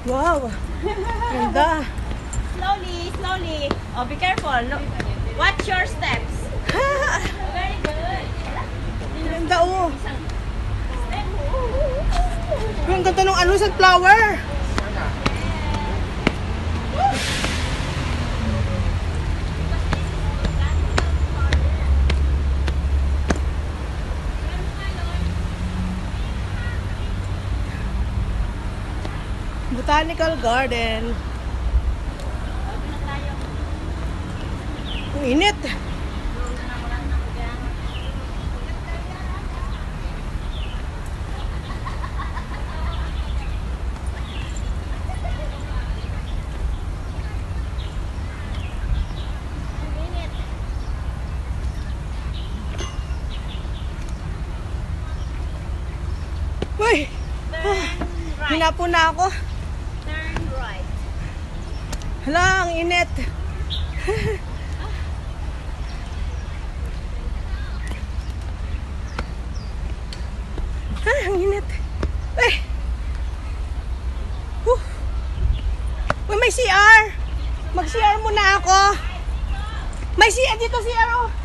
Wow. Ganda. Slowly, slowly. Oh, be careful. Look. Watch your steps. Very good. Ganda oh. Ang ganda ng ano, sunflower. Botanical Garden. Ang init. Uy! Hinapo na ako. Turn right. Hala, ang init. Ang init. Uy! Uy, may CR! Mag-CR muna ako. May CR dito, CR oh.